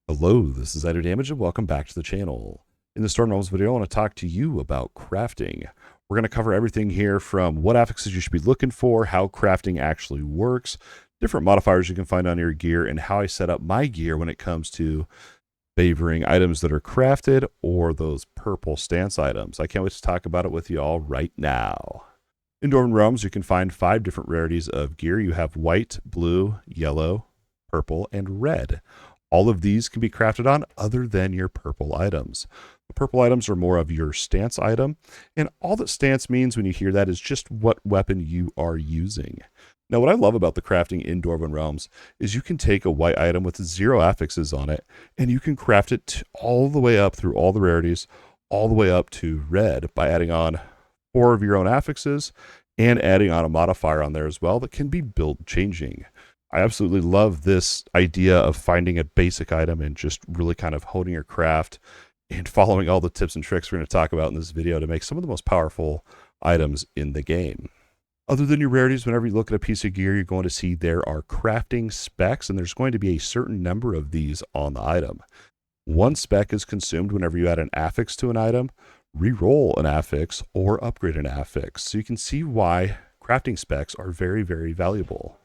Hello, this is Idodmg and welcome back to the channel. In this Dwarven Realms video, I want to talk to you about crafting. We're going to cover everything here from what affixes you should be looking for, how crafting actually works, different modifiers you can find on your gear, and how I set up my gear when it comes to favoring items that are crafted or those purple stance items. I can't wait to talk about it with you all right now. In Dwarven Realms, you can find 5 different rarities of gear. You have white, blue, yellow, purple, and red. All of these can be crafted on other than your purple items. The purple items are more of your stance item, and all that stance means when you hear that is just what weapon you are using. Now, what I love about the crafting in Dwarven Realms is you can take a white item with 0 affixes on it, and you can craft it all the way up through all the rarities, all the way up to red by adding on 4 of your own affixes and adding on a modifier on there as well that can be build changing. I absolutely love this idea of finding a basic item and just really kind of honing your craft and following all the tips and tricks we're going to talk about in this video to make some of the most powerful items in the game. Other than your rarities, whenever you look at a piece of gear, you're going to see there are crafting specs, and there's going to be a certain number of these on the item. 1 spec is consumed whenever you add an affix to an item, re-roll an affix, or upgrade an affix. So you can see why crafting specs are very, very valuable.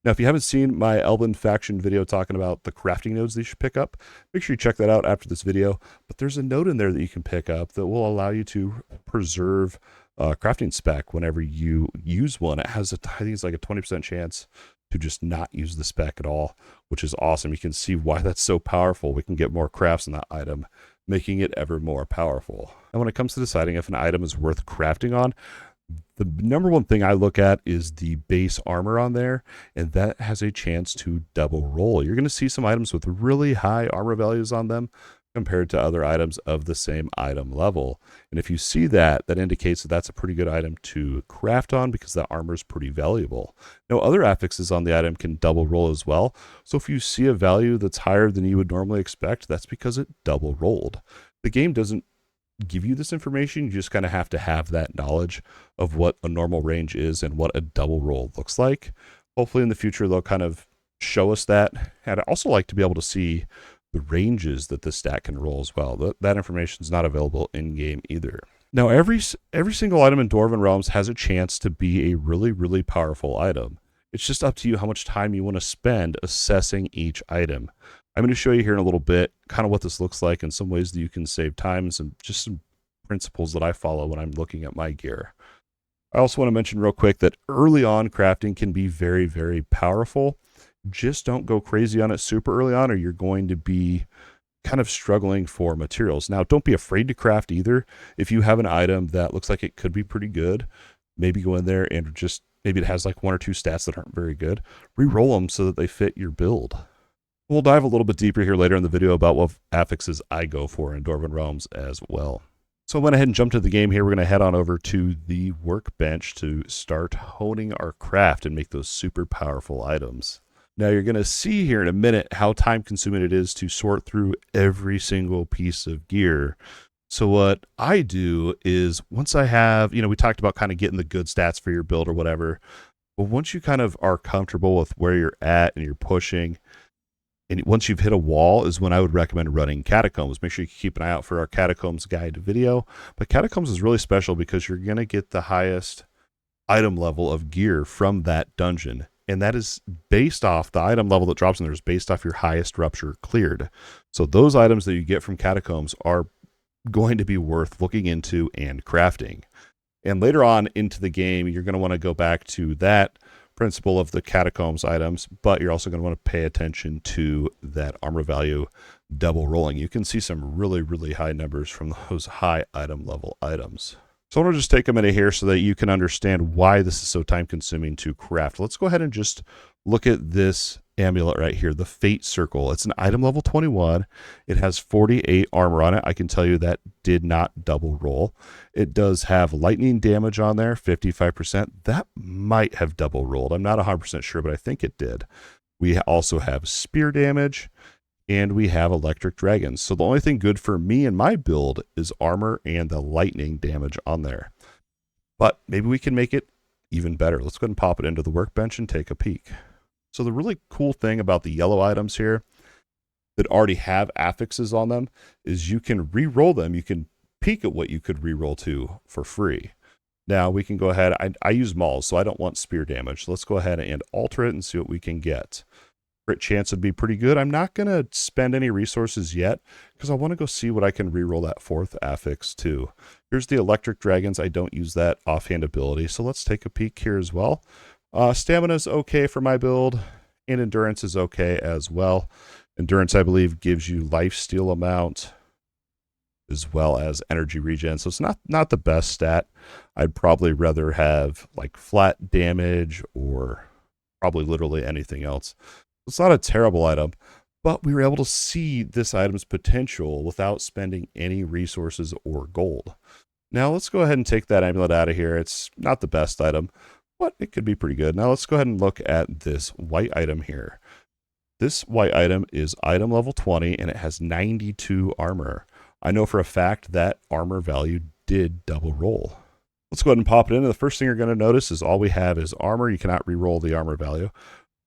Now, if you haven't seen my Elven faction video talking about the crafting nodes that you should pick up, make sure you check that out after this video. But there's a node in there that you can pick up that will allow you to preserve crafting spec whenever you use one. It has, I think it's like a 20% chance to just not use the spec at all, which is awesome. You can see why that's so powerful. We can get more crafts in that item, making it ever more powerful. And when it comes to deciding if an item is worth crafting on, the number one thing I look at is the base armor on there, and that has a chance to double roll. You're going to see some items with really high armor values on them compared to other items of the same item level. And if you see that, that indicates that that's a pretty good item to craft on because that armor is pretty valuable. Now, other affixes on the item can double roll as well. So if you see a value that's higher than you would normally expect, that's because it double rolled. The game doesn't give you this information. You just kind of have to have that knowledge of what a normal range is and what a double roll looks like. Hopefully in the future they'll kind of show us that. And I also like to be able to see the ranges that the stat can roll as well. That information is not available in game either. Now every single item in Dwarven Realms has a chance to be a really, really powerful item. It's just up to you how much time you want to spend assessing each item. I'm going to show you here in a little bit kind of what this looks like and some ways that you can save time and some principles that I follow when I'm looking at my gear. I also want to mention real quick that early on crafting can be very, very powerful. Just don't go crazy on it super early on or you're going to be kind of struggling for materials. Now, don't be afraid to craft either. If you have an item that looks like it could be pretty good, maybe go in there and just, maybe it has like 1 or 2 stats that aren't very good. Re-roll them so that they fit your build. We'll dive a little bit deeper here later in the video about what affixes I go for in Dwarven Realms as well. So I went ahead and jumped to the game here. We're going to head on over to the workbench to start honing our craft and make those super powerful items. Now you're going to see here in a minute how time consuming it is to sort through every single piece of gear. So what I do is once I have, we talked about kind of getting the good stats for your build or whatever, but once you kind of are comfortable with where you're at and you're pushing, and once you've hit a wall is when I would recommend running Catacombs. Make sure you keep an eye out for our Catacombs guide video. But Catacombs is really special because you're going to get the highest item level of gear from that dungeon. And that is based off, the item level that drops in there is based off your highest rupture cleared. So those items that you get from Catacombs are going to be worth looking into and crafting. And later on into the game, you're going to want to go back to that principle of the Catacombs items, but you're also going to want to pay attention to that armor value double rolling. You can see some really, really high numbers from those high item level items. So I want to just take a minute here so that you can understand why this is so time consuming to craft. Let's go ahead and just look at this amulet right here, the Fate Circle. It's an item level 21. It has 48 armor on it. I can tell you that did not double roll. It does have lightning damage on there, 55%. That might have double rolled. I'm not 100% sure, but I think it did. We also have spear damage, and we have electric dragons. So the only thing good for me and my build is armor and the lightning damage on there. But maybe we can make it even better. Let's go ahead and pop it into the workbench and take a peek. So the really cool thing about the yellow items here that already have affixes on them is you can re-roll them. You can peek at what you could re-roll to for free. Now we can go ahead. I use mauls, so I don't want spear damage. Let's go ahead and alter it and see what we can get. Crit chance would be pretty good. I'm not going to spend any resources yet because I want to go see what I can re-roll that 4th affix to. Here's the electric dragons. I don't use that offhand ability, so let's take a peek here as well. Stamina is okay for my build, and endurance is okay as well. Endurance, I believe, gives you lifesteal amount as well as energy regen. So it's not the best stat. I'd probably rather have like flat damage or probably literally anything else. It's not a terrible item, but we were able to see this item's potential without spending any resources or gold. Now let's go ahead and take that amulet out of here. It's not the best item, but it could be pretty good. Now let's go ahead and look at this white item here. This white item is item level 20 and it has 92 armor. I know for a fact that armor value did double roll. Let's go ahead and pop it in. The first thing you're going to notice is all we have is armor. You cannot re-roll the armor value.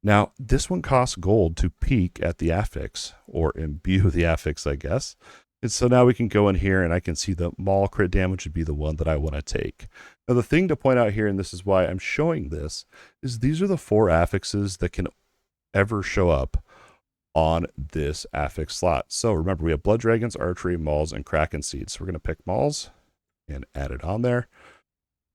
Now, this one costs gold to peek at the affix, or imbue the affix, I guess. And so now we can go in here and I can see the maul crit damage would be the one that I want to take. Now, the thing to point out here, and this is why I'm showing this, is these are the 4 affixes that can ever show up on this affix slot. So remember, we have blood dragons, archery, mauls, and kraken seeds. So we're going to pick mauls and add it on there.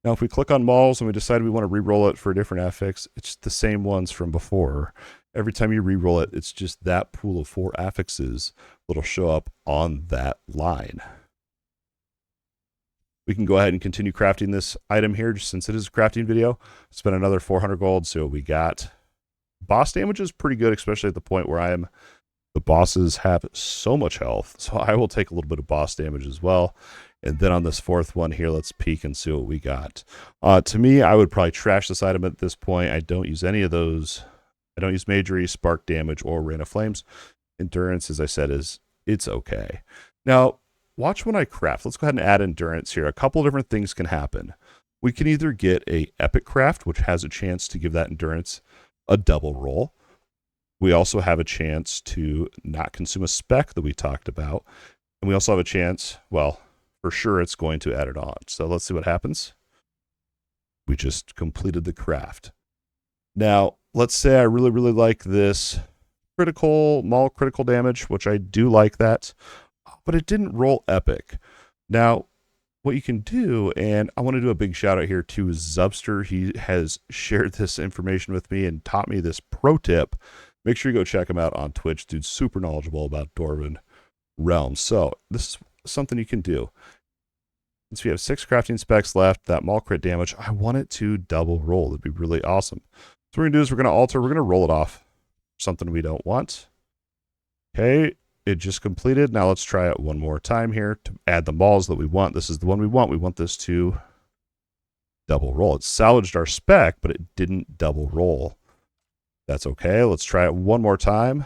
Now, if we click on mauls and we decide we want to re-roll it for a different affix, it's the same ones from before. Every time you re-roll it, it's just that pool of 4 affixes that'll show up on that line. We can go ahead and continue crafting this item here, just since it is a crafting video. Spend another 400 gold, so we got boss damage is pretty good, especially at the point where the bosses have so much health. So I will take a little bit of boss damage as well. And then on this 4th one here, let's peek and see what we got. To me, I would probably trash this item at this point. I don't use any of those. I don't use magery, spark damage, or rain of flames. Endurance, as I said, it's okay. Now, watch when I craft. Let's go ahead and add endurance here. A couple different things can happen. We can either get a epic craft, which has a chance to give that endurance a double roll. We also have a chance to not consume a spec that we talked about. And we also have a chance, well, for sure it's going to add it on. So let's see what happens. We just completed the craft. Now, let's say I really, really like this maul critical damage, which I do like that, but it didn't roll epic. Now, what you can do, and I want to do a big shout out here to Zubster. He has shared this information with me and taught me this pro tip. Make sure you go check him out on Twitch. Dude's super knowledgeable about Dwarven Realms. So this is something you can do. Since we have 6 crafting specs left, that maul crit damage, I want it to double roll. That'd be really awesome. So what we're going to do is we're going to alter, we're going to roll it off. Something we don't want. Okay, it just completed. Now let's try it one more time here to add the mauls that we want. This is the one we want. We want this to double roll. It salvaged our spec, but it didn't double roll. That's okay. Let's try it one more time.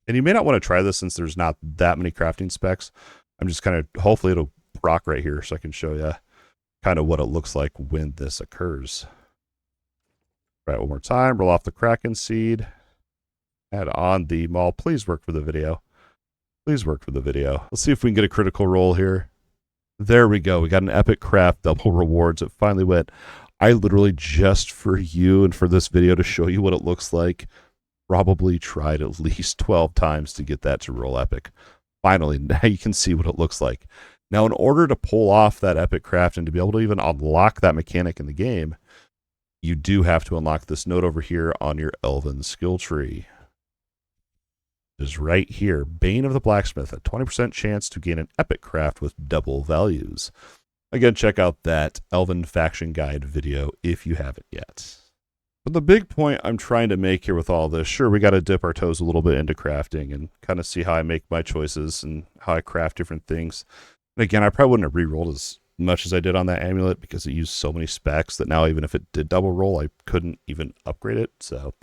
And you may not want to try this since there's not that many crafting specs. I'm just kind of, hopefully it'll proc right here so I can show you kind of what it looks like when this occurs. Try it one more time. Roll off the kraken seed. Add on the maul. Please work for the video. Please work for the video. Let's see if we can get a critical roll here. There we go. We got an epic craft double rewards. It finally went. I literally, just for you and for this video to show you what it looks like, probably tried at least 12 times to get that to roll epic. Finally, now you can see what it looks like. Now, in order to pull off that epic craft and to be able to even unlock that mechanic in the game, you do have to unlock this node over here on your Elven skill tree. It is right here. Bane of the Blacksmith, a 20% chance to gain an epic craft with double values. Again, check out that Elven faction guide video if you haven't yet. But the big point I'm trying to make here with all this, sure, we got to dip our toes a little bit into crafting and kind of see how I make my choices and how I craft different things. And again, I probably wouldn't have re-rolled as much as I did on that amulet because it used so many specs that now even if it did double roll, I couldn't even upgrade it. So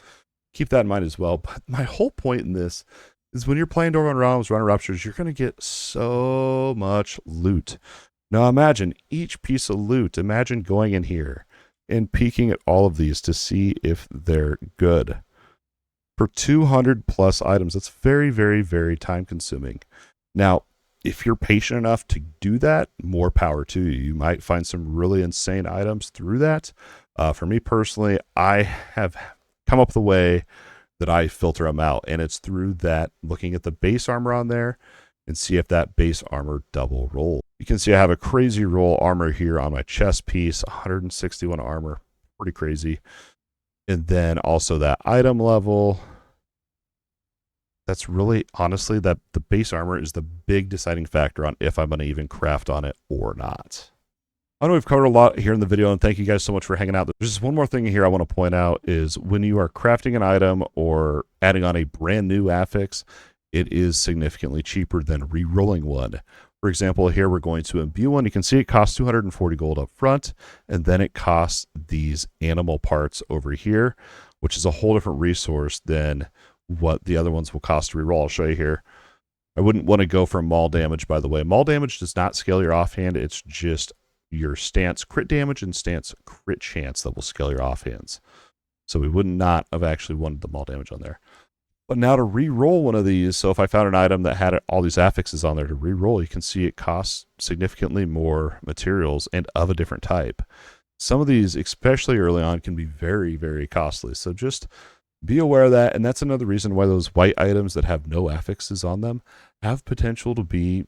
keep that in mind as well. But my whole point in this is when you're playing Dwarven Realms, Runner Ruptures, you're going to get so much loot. Now imagine each piece of loot. Imagine going in here and peeking at all of these to see if they're good. for 200 plus items. That's very, very, very time consuming. Now, if you're patient enough to do that, more power to you. You might find some really insane items through that. For me personally, I have come up the way that I filter them out, and it's through that looking at the base armor on there and see if that base armor double roll. You can see I have a crazy roll armor here on my chest piece, 161 armor, pretty crazy. And then also that item level. That's really, honestly, that the base armor is the big deciding factor on if I'm going to even craft on it or not. I know we've covered a lot here in the video, and thank you guys so much for hanging out. There's just one more thing here I want to point out is when you are crafting an item or adding on a brand new affix, it is significantly cheaper than re-rolling one. For example, here we're going to imbue one. You can see it costs 240 gold up front, and then it costs these animal parts over here, which is a whole different resource than what the other ones will cost to reroll. I'll show you here. I wouldn't want to go for maul damage, by the way. Maul damage does not scale your offhand. It's just your stance crit damage and stance crit chance that will scale your offhands. So we would not have actually wanted the maul damage on there. But now to re-roll one of these, so if I found an item that had all these affixes on there to re-roll, you can see it costs significantly more materials and of a different type. Some of these, especially early on, can be very, very costly. So just be aware of that, and that's another reason why those white items that have no affixes on them have potential to be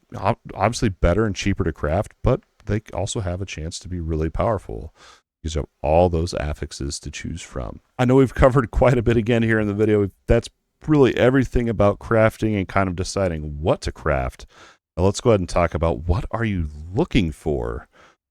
obviously better and cheaper to craft, but they also have a chance to be really powerful because you have all those affixes to choose from. I know we've covered quite a bit again here in the video. That's really everything about crafting and kind of deciding what to craft. Now let's go ahead and talk about what are you looking for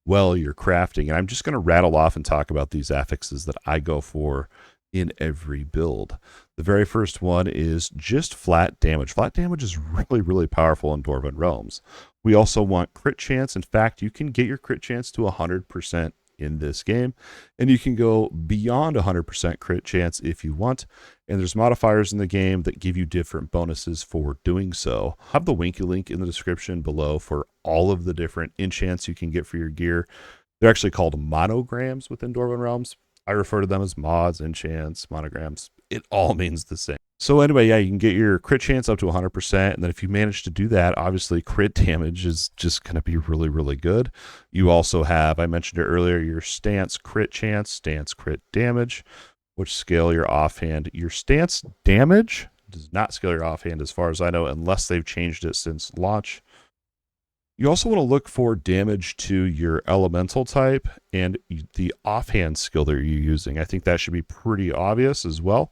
while you're crafting. And I'm just going to rattle off and talk about these affixes that I go for in every build. The very first one is just flat damage. Flat damage is really, really powerful in Dwarven Realms. We also want crit chance. In fact, you can get your crit chance to 100% in this game, and you can go beyond 100% crit chance if you want, and there's modifiers in the game that give you different bonuses for doing so. I have the Winky link in the description below for all of the different enchants you can get for your gear. They're actually called monograms within Dwarven Realms. I refer to them as mods, enchants, monograms. It all means the same. So anyway, yeah, you can get your crit chance up to 100%. And then if you manage to do that, obviously crit damage is just going to be really, really good. You also have, I mentioned it earlier, your stance crit chance, stance crit damage, which scale your offhand. Your stance damage does not scale your offhand as far as I know, unless they've changed it since launch. You also want to look for damage to your elemental type and the offhand skill that you're using. I think that should be pretty obvious as well.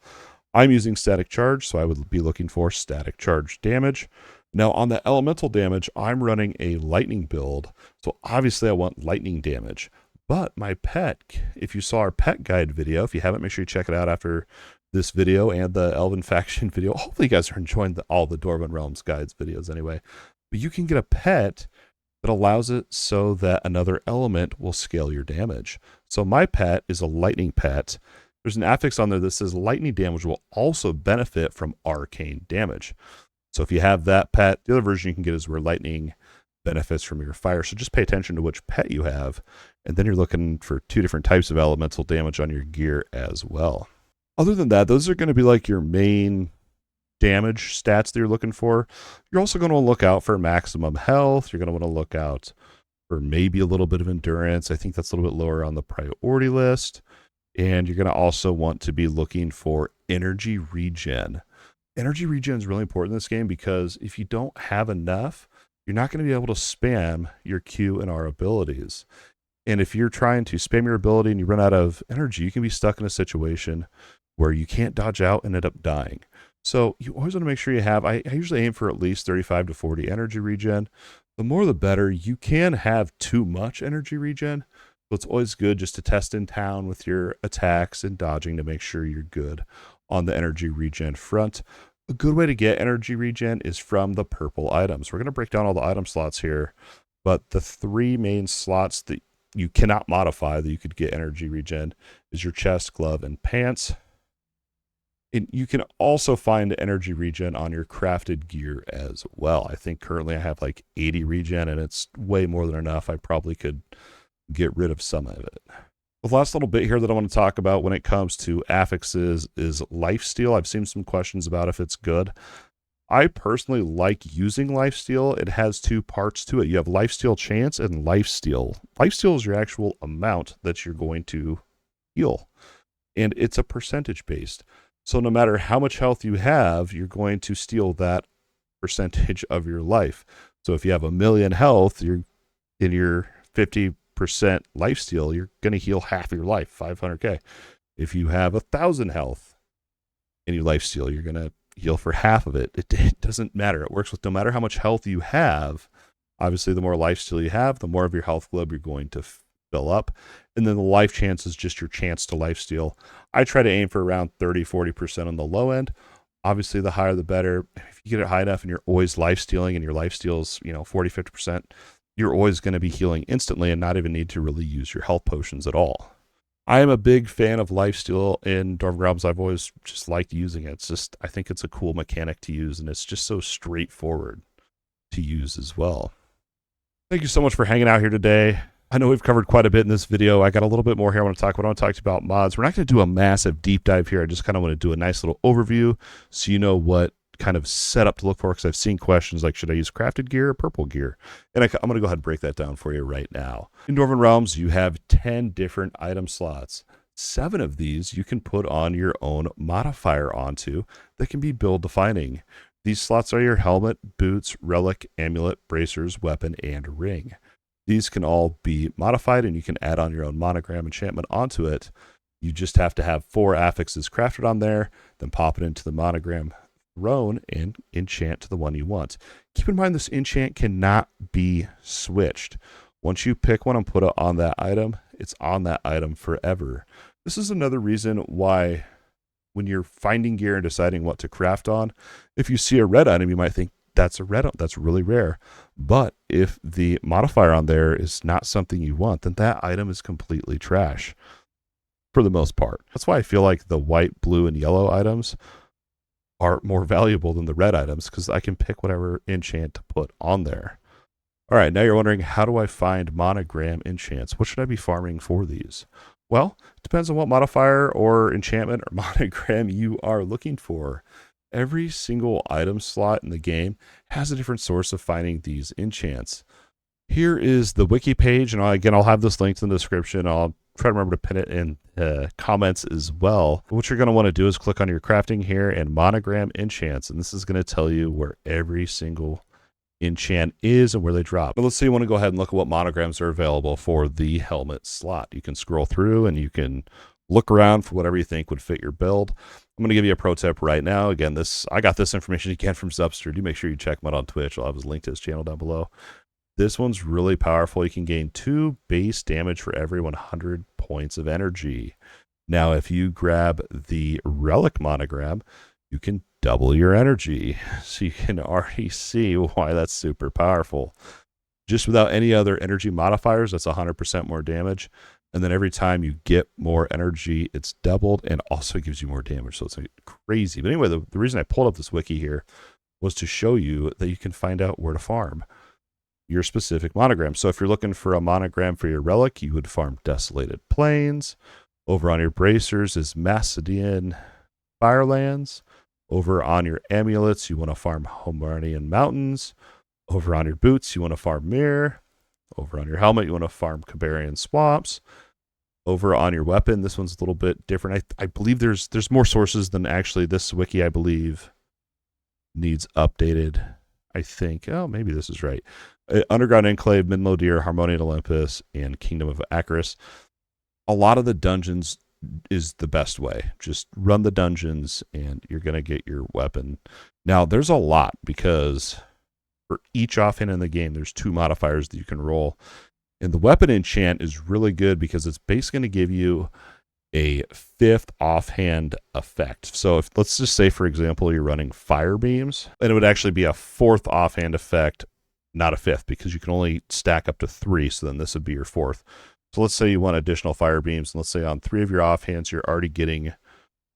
I'm using static charge, so I would be looking for static charge damage. Now on the elemental damage, I'm running a lightning build, so obviously I want lightning damage. But my pet, if you saw our pet guide video, if you haven't, make sure you check it out after this video and the Elven Faction video. Hopefully you guys are enjoying all the Dwarven Realms guides videos anyway. But you can get a pet that allows it so that another element will scale your damage. So my pet is a lightning pet. There's an affix on there that says lightning damage will also benefit from arcane damage. So if you have that pet, the other version you can get is where lightning benefits from your fire. So just pay attention to which pet you have, and then you're looking for 2 different types of elemental damage on your gear as well. Other than that, those are going to be like your main damage stats that you're looking for. You're also going to look out for maximum health. You're going to want to look out for maybe a little bit of endurance. I think that's a little bit lower on the priority list. And you're going to also want to be looking for energy regen. Energy regen is really important in this game because if you don't have enough, you're not going to be able to spam your Q and R abilities. And if you're trying to spam your ability and you run out of energy, you can be stuck in a situation where you can't dodge out and end up dying. So you always want to make sure you have, I usually aim for at least 35 to 40 energy regen. The more the better. You can have too much energy regen, so it's always good just to test in town with your attacks and dodging to make sure you're good on the energy regen front. A good way to get energy regen is from the purple items. We're going to break down all the item slots here, but the 3 main slots that you cannot modify that you could get energy regen is your chest, glove, and pants. And you can also find energy regen on your crafted gear as well. I think currently I have like 80 regen, and it's way more than enough. I probably could get rid of some of it. The last little bit here that I want to talk about when it comes to affixes is lifesteal. I've seen some questions about if it's good. I personally like using lifesteal. It has two parts to it. You have lifesteal chance and lifesteal. Lifesteal is your actual amount that you're going to heal, and it's a percentage based. So no matter how much health you have, you're going to steal that percentage of your life. So if you have 1,000,000 health, you're in your 50% lifesteal, you're going to heal half your life, 500k. If you have 1,000 health in your lifesteal, you're going to heal for half of it. It doesn't matter. It works with no matter how much health you have. Obviously, the more lifesteal you have, the more of your health globe you're going to fill up. And then the life chance is just your chance to lifesteal. I try to aim for around 30-40% on the low end. Obviously, the higher the better. If you get it high enough and you're always lifestealing and your lifesteal's 40-50%, you're always going to be healing instantly and not even need to really use your health potions at all. I am a big fan of lifesteal in Dwarven Realms. I've always just liked using it. It's just, I think it's a cool mechanic to use, and it's just so straightforward to use as well. Thank you so much for hanging out here today. I know we've covered quite a bit in this video. I got a little bit more here I want to talk about. I want to talk to you about mods. We're not going to do a massive deep dive here. I just kind of want to do a nice little overview so you know what kind of setup to look for, because I've seen questions like, should I use crafted gear or purple gear? And I'm going to go ahead and break that down for you right now. In Dwarven Realms, you have 10 different item slots. 7 of these you can put on your own modifier onto that can be build defining. These slots are your helmet, boots, relic, amulet, bracers, weapon, and ring. These can all be modified, and you can add on your own monogram enchantment onto it. You just have to have 4 affixes crafted on there, then pop it into the monogram throne and enchant to the one you want. Keep in mind this enchant cannot be switched. Once you pick one and put it on that item, it's on that item forever. This is another reason why when you're finding gear and deciding what to craft on, if you see a red item, you might think that's a red item, that's really rare. But if the modifier on there is not something you want, then that item is completely trash for the most part. That's why I feel like the white, blue, and yellow items are more valuable than the red items, because I can pick whatever enchant to put on there. All right, now you're wondering, how do I find monogram enchants? What should I be farming for these? Well, it depends on what modifier or enchantment or monogram you are looking for. Every single item slot in the game has a different source of finding these enchants. Here is the wiki page, and again, I'll have this linked in the description. I'll try to remember to pin it in comments as well. What you're going to want to do is click on your crafting here and monogram enchants, and this is going to tell you where every single enchant is and where they drop. But let's say you want to go ahead and look at what monograms are available for the helmet slot. You can scroll through and you can look around for whatever you think would fit your build. I'm going to give you a pro tip right now. Again, I got this information again from Zubster. Do make sure you check him out on Twitch. I'll have his link to his channel down below. This one's really powerful. You can gain 2 base damage for every 100 points of energy. Now, if you grab the relic monogram, you can double your energy. So you can already see why that's super powerful. Just without any other energy modifiers, that's 100% more damage. And then every time you get more energy, it's doubled and also gives you more damage. So it's crazy. But anyway, the reason I pulled up this wiki here was to show you that you can find out where to farm your specific monogram. So if you're looking for a monogram for your relic, you would farm Desolated Plains. Over on your bracers is Macedonian Firelands. Over on your amulets, you want to farm Homarnian Mountains. Over on your boots, you want to farm Mirror. Over on your helmet, you want to farm Cabarian Swamps. Over on your weapon, this one's a little bit different. I believe there's more sources than actually this wiki, I believe, needs updated. I think, oh, maybe this is right. Underground Enclave, Midlothian, Harmonian Olympus, and Kingdom of Acaris. A lot of the dungeons is the best way. Just run the dungeons and you're going to get your weapon. Now, there's a lot, because for each offhand in the game, there's 2 modifiers that you can roll. And the weapon enchant is really good because it's basically going to give you a 5th offhand effect. So if, let's just say, for example, you're running fire beams, and it would actually be a 4th offhand effect, not a 5th, because you can only stack up to 3. So then this would be your 4th. So let's say you want additional fire beams, and let's say on 3 of your offhands, you're already getting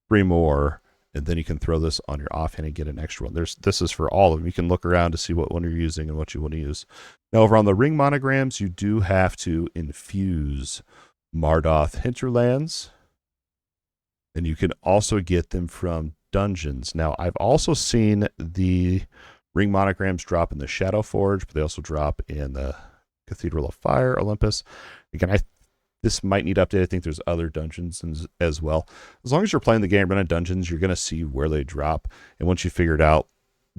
3 more, and then you can throw this on your offhand and get an extra one. This is for all of them. You can look around to see what one you're using and what you want to use. Now, over on the ring monograms, you do have to infuse Mardoth hinterlands, and you can also get them from dungeons. Now, I've also seen the ring monograms drop in the Shadow Forge, but they also drop in the Cathedral of Fire, Olympus. Again, this might need update. I think there's other dungeons as well. As long as you're playing the game, running dungeons, you're going to see where they drop. And once you figure it out,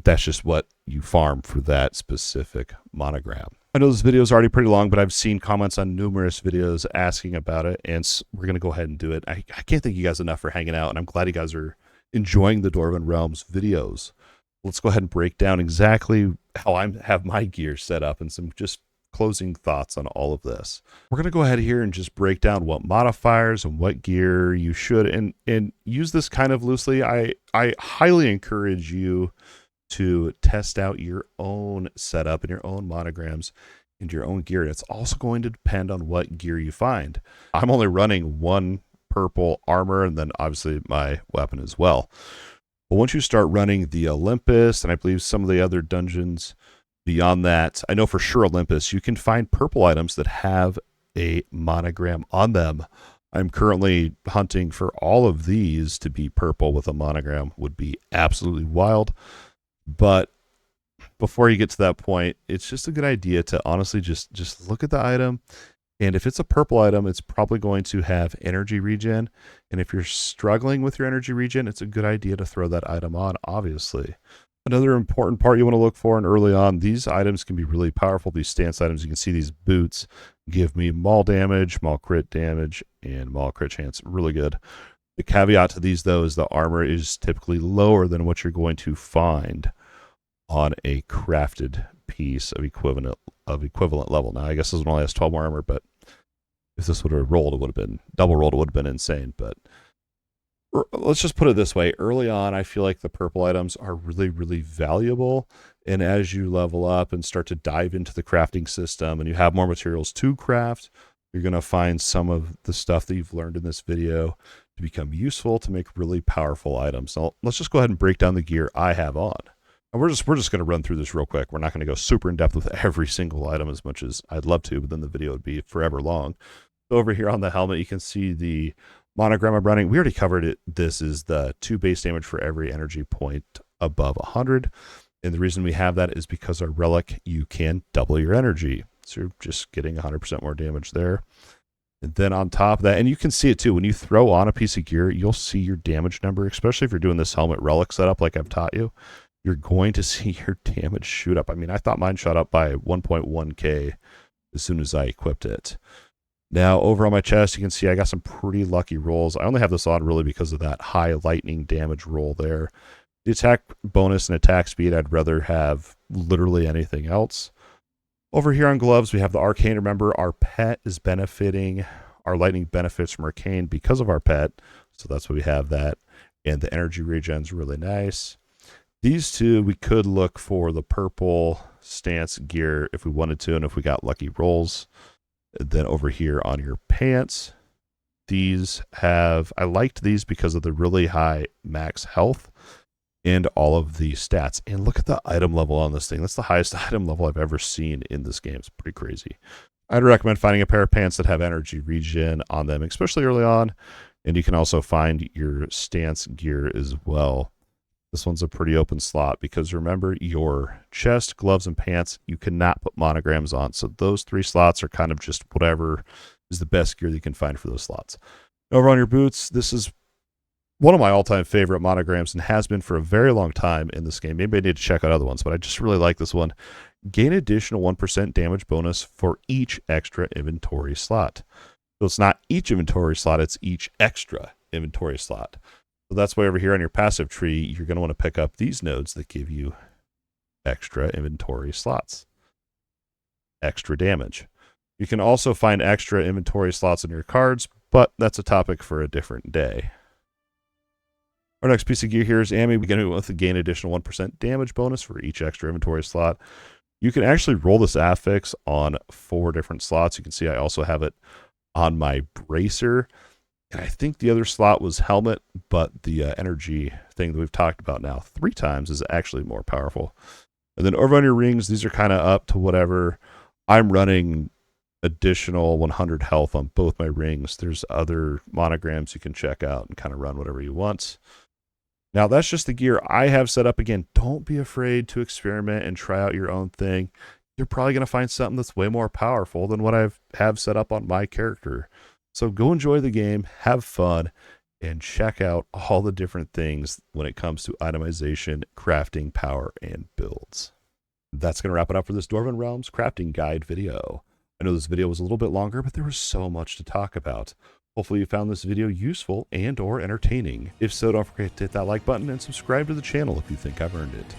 that's just what you farm for that specific monogram. I know this video is already pretty long, but I've seen comments on numerous videos asking about it, and we're going to go ahead and do it. I can't thank you guys enough for hanging out, and I'm glad you guys are enjoying the Dwarven Realms videos. Let's go ahead and break down exactly how I have my gear set up and some just closing thoughts on all of this. We're going to go ahead here and just break down what modifiers and what gear you should and use this kind of loosely. I highly encourage you to test out your own setup and your own monograms and your own gear. It's also going to depend on what gear you find. I'm only running one purple armor and then obviously my weapon as well. But once you start running the Olympus and I believe some of the other dungeons beyond that, I know for sure Olympus, you can find purple items that have a monogram on them. I'm currently hunting for all of these to be purple with a monogram. Would be absolutely wild. But before you get to that point, it's just a good idea to honestly just look at the item. And if it's a purple item, it's probably going to have energy regen. And if you're struggling with your energy regen, it's a good idea to throw that item on, obviously. Another important part you want to look for, and early on, these items can be really powerful. These stance items, you can see these boots give me maul damage, maul crit damage, and maul crit chance. Really good. The caveat to these, though, is the armor is typically lower than what you're going to find on a crafted piece of equivalent level. Now, I guess this one only has 12 more armor, but if this would have rolled, it would have been double rolled. It would have been insane. But let's just put it this way: early on, I feel like the purple items are really, really valuable. And as you level up and start to dive into the crafting system, and you have more materials to craft, you're going to find some of the stuff that you've learned in this video to become useful to make really powerful items. So let's just go ahead and break down the gear I have on. And we're just going to run through this real quick. We're not going to go super in depth with every single item as much as I'd love to, but then the video would be forever long. So over here on the helmet, you can see the monogram I'm running. We already covered it. This is the 2 base damage for every energy point above 100. And the reason we have that is because our relic, you can double your energy. So you're just getting 100% more damage there. And then on top of that, and you can see it too, when you throw on a piece of gear, you'll see your damage number, especially if you're doing this helmet relic setup like I've taught you. You're going to see your damage shoot up. I mean, I thought mine shot up by 1.1k as soon as I equipped it. Now, over on my chest, you can see I got some pretty lucky rolls. I only have this on really because of that high lightning damage roll there. The attack bonus and attack speed, I'd rather have literally anything else. Over here on gloves, we have the arcane. Remember, our pet is benefiting. Our lightning benefits from arcane because of our pet. So that's why we have that. And the energy regen is really nice. These two, we could look for the purple stance gear if we wanted to, and if we got lucky rolls. Then over here on your pants, these have, I liked these because of the really high max health and all of the stats. And look at the item level on this thing. That's the highest item level I've ever seen in this game. It's pretty crazy. I'd recommend finding a pair of pants that have energy regen on them, especially early on. And you can also find your stance gear as well. This one's a pretty open slot because remember, your chest, gloves, and pants, you cannot put monograms on. So those 3 slots are kind of just whatever is the best gear that you can find for those slots. Over on your boots, this is one of my all-time favorite monograms and has been for a very long time in this game. Maybe I need to check out other ones, but I just really like this one. Gain additional 1% damage bonus for each extra inventory slot. So it's not each inventory slot, it's each extra inventory slot. So that's why over here on your passive tree, you're going to want to pick up these nodes that give you extra inventory slots, extra damage. You can also find extra inventory slots in your cards, but that's a topic for a different day. Our next piece of gear here is Ami. We're going to go with the gain additional 1% damage bonus for each extra inventory slot. You can actually roll this affix on 4 different slots. You can see I also have it on my bracer. And I think the other slot was helmet, but the energy thing that we've talked about now 3 times is actually more powerful. And then over on your rings, these are kind of up to whatever. I'm running additional 100 health on both my rings. There's other monograms you can check out and kind of run whatever you want. Now, that's just the gear I have set up. Again, don't be afraid to experiment and try out your own thing. You're probably going to find something that's way more powerful than what I have set up on my character. So go enjoy the game, have fun, and check out all the different things when it comes to itemization, crafting, power, and builds. That's going to wrap it up for this Dwarven Realms crafting guide video. I know this video was a little bit longer, but there was so much to talk about. Hopefully you found this video useful and or entertaining. If so, don't forget to hit that like button and subscribe to the channel if you think I've earned it.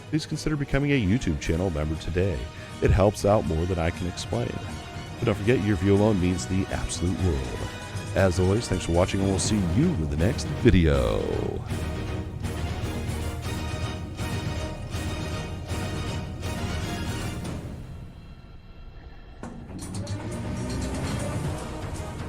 Please consider becoming a YouTube channel member today. It helps out more than I can explain. But don't forget, your view alone means the absolute world. As always, thanks for watching, and we'll see you in the next video.